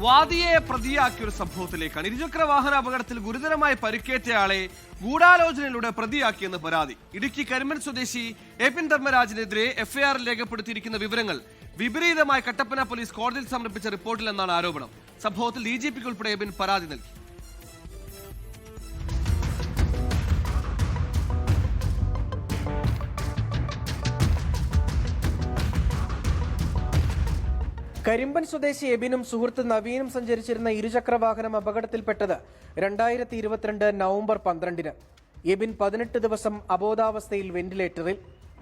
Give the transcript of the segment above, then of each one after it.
വാദിയെ പ്രതിയാക്കിയ ഒരു സംഭവത്തിലേക്കാണ്. ഇരുചക്ര വാഹന അപകടത്തിൽ ഗുരുതരമായി പരിക്കേറ്റയാളെ ഗൂഢാലോചനയിലൂടെ പ്രതിയാക്കിയെന്ന് പരാതി. ഇടുക്കി കരിമ്പൻ സ്വദേശി എബിൻ ധർമ്മരാജിനെതിരെ എഫ്ഐആറിൽ രേഖപ്പെടുത്തിയിരിക്കുന്ന വിവരങ്ങൾ വിപരീതമായി കട്ടപ്പന പോലീസ് കോടതിയിൽ സമർപ്പിച്ച റിപ്പോർട്ടിലെന്നാണ് ആരോപണം. സംഭവത്തിൽ ഡിജിപിക്ക് ഉൾപ്പെടെ എബിൻ പരാതി നൽകി. കരിമ്പൻ സ്വദേശി എബിനും സുഹൃത്ത് നവീനും സഞ്ചരിച്ചിരുന്ന ഇരുചക്ര വാഹനം അപകടത്തിൽപ്പെട്ടത് 2022 നവംബർ 12-ന്. എബിൻ 18 ദിവസം അബോധാവസ്ഥയിൽ വെന്റിലേറ്ററിൽ,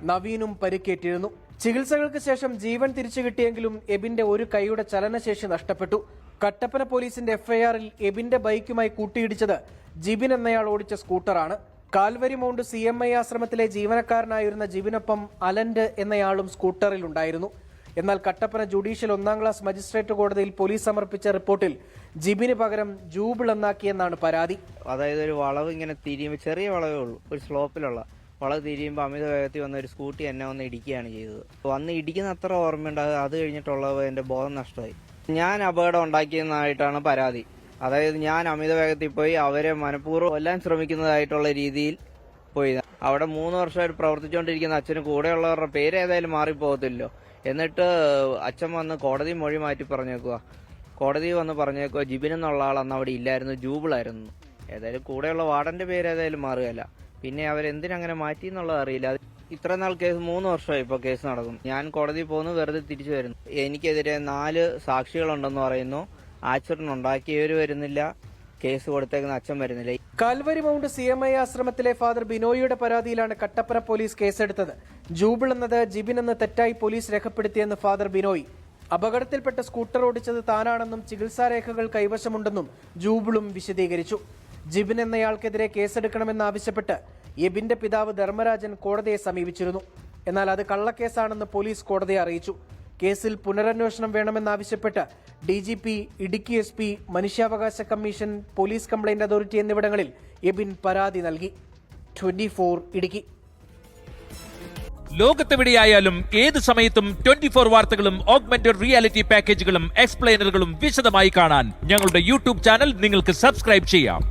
നവീനും പരിക്കേറ്റിരുന്നു. ചികിത്സകൾക്ക് ശേഷം ജീവൻ തിരിച്ചു കിട്ടിയെങ്കിലും എബിന്റെ ഒരു കൈയുടെ ചലനശേഷി നഷ്ടപ്പെട്ടു. കട്ടപ്പന പോലീസിന്റെ എഫ്ഐആറിൽ എബിന്റെ ബൈക്കുമായി കൂട്ടിയിടിച്ചത് ജിബിൻ എന്നയാൾ ഓടിച്ച സ്കൂട്ടറാണ്. കാൽവരി മൗണ്ട് CMI ആശ്രമത്തിലെ ജീവനക്കാരനായിരുന്ന ജിബിനൊപ്പം അലന്റ് എന്നയാളും സ്കൂട്ടറിലുണ്ടായിരുന്നു. എന്നാൽ കട്ടപ്പന ജുഡീഷ്യൽ 1ാം ക്ലാസ് മജിസ്ട്രേറ്റ് കോടതിയിൽ പോലീസ് സമർപ്പിച്ച റിപ്പോർട്ടിൽ ജിബിന് പകരം ജൂബിൾ എന്നാക്കിയെന്നാണ് പരാതി. അതായത് ഒരു വളവ് ഇങ്ങനെ തിരിയുമ്പോൾ, ചെറിയ വളവേ ഉള്ളൂ, ഒരു സ്ലോപ്പിലുള്ള വളവ് തിരിയുമ്പോൾ അമിത വേഗത്തിൽ വന്ന ഒരു സ്കൂട്ടി എന്നെ വന്ന് ഇടിക്കുകയാണ് ചെയ്തത്. വന്ന് ഇടിക്കുന്ന അത്ര ഓർമ്മയുണ്ടാകും. അത് കഴിഞ്ഞിട്ടുള്ളത് എൻ്റെ ബോധം നഷ്ടമായി. ഞാൻ അപകടം ഉണ്ടാക്കിയെന്നായിട്ടാണ് പരാതി. അതായത് ഞാൻ അമിത വേഗത്തിൽ പോയി അവരെ മനഃപൂർവ്വം കൊല്ലാൻ ശ്രമിക്കുന്നതായിട്ടുള്ള രീതിയിൽ പോയി. അവിടെ 3 വർഷമായിട്ട് പ്രവർത്തിച്ചുകൊണ്ടിരിക്കുന്ന അച്ഛന് കൂടെയുള്ളവരുടെ പേര് ഏതായാലും മാറിപ്പോകത്തില്ലോ. എന്നിട്ട് അച്ഛൻ വന്ന് കോടതി മൊഴി മാറ്റി പറഞ്ഞേക്കുക. കോടതി വന്ന് പറഞ്ഞേക്കുക ജിബിൻ എന്നുള്ള ആൾ അന്ന് അവിടെ ഇല്ലായിരുന്നു, ജൂബിളായിരുന്നു. ഏതായാലും കൂടെയുള്ള വാർഡന്റെ പേര് ഏതായാലും മാറുകയല്ല. പിന്നെ അവരെന്തിനങ്ങനെ മാറ്റി എന്നുള്ളത് അറിയില്ല. ഇത്ര നാൾ കേസ് 3 വർഷമായി ഇപ്പോൾ കേസ് നടക്കുന്നു. ഞാൻ കോടതി പോകുന്നു, വെറുതെ തിരിച്ചു വരുന്നു. എനിക്കെതിരെ 4 സാക്ഷികളുണ്ടെന്ന് പറയുന്നു. ആക്സിഡന്റ് ഉണ്ടാക്കിയവർ വരുന്നില്ല, കേസ് കൊടുത്തേക്കുന്ന അച്ഛൻ വരുന്നില്ല. കാൽവരി മൗണ്ട് CMI ആശ്രമത്തിലെ ഫാദർ ബിനോയിയുടെ പരാതിയിലാണ് കട്ടപ്പന പോലീസ് കേസെടുത്തത്. ജൂബിൾ എന്നത് ജിബിൻ എന്ന് തെറ്റായി പോലീസ് രേഖപ്പെടുത്തിയെന്ന് ഫാദർ ബിനോയ്. അപകടത്തിൽപ്പെട്ട സ്കൂട്ടർ ഓടിച്ചത് താനാണെന്നും ചികിത്സാ രേഖകൾ കൈവശമുണ്ടെന്നും ജൂബിളും വിശദീകരിച്ചു. ജിബിൻ എന്നയാൾക്കെതിരെ കേസെടുക്കണമെന്നാവശ്യപ്പെട്ട് എബിന്റെ പിതാവ് ധർമ്മരാജൻ കോടതിയെ സമീപിച്ചിരുന്നു. എന്നാൽ അത് കള്ളക്കേസാണെന്ന് പോലീസ് കോടതിയെ അറിയിച്ചു. കേസിൽ പുനരന്വേഷണം വേണമെന്നാവശ്യപ്പെട്ട് DGP, ഇടുക്കി SP, മനുഷ്യാവകാശ കമ്മീഷൻ, പോലീസ് കംപ്ലയിന്റ് അതോറിറ്റി എന്നിവിടങ്ങളിൽ എബിൻ പരാതി നൽകി. 24 ഇടുക്കി. ലോകത്തെവിടെയായാലും ഏത് സമയത്തും 24 വാർത്തകളും ഓഗ്മെന്റഡ് റിയാലിറ്റി പാക്കേജുകളും എക്സ്പ്ലെയിനറുകളും വിശദമായി കാണാൻ ഞങ്ങളുടെ YouTube ചാനൽ നിങ്ങൾക്ക് സബ്സ്ക്രൈബ് ചെയ്യാം.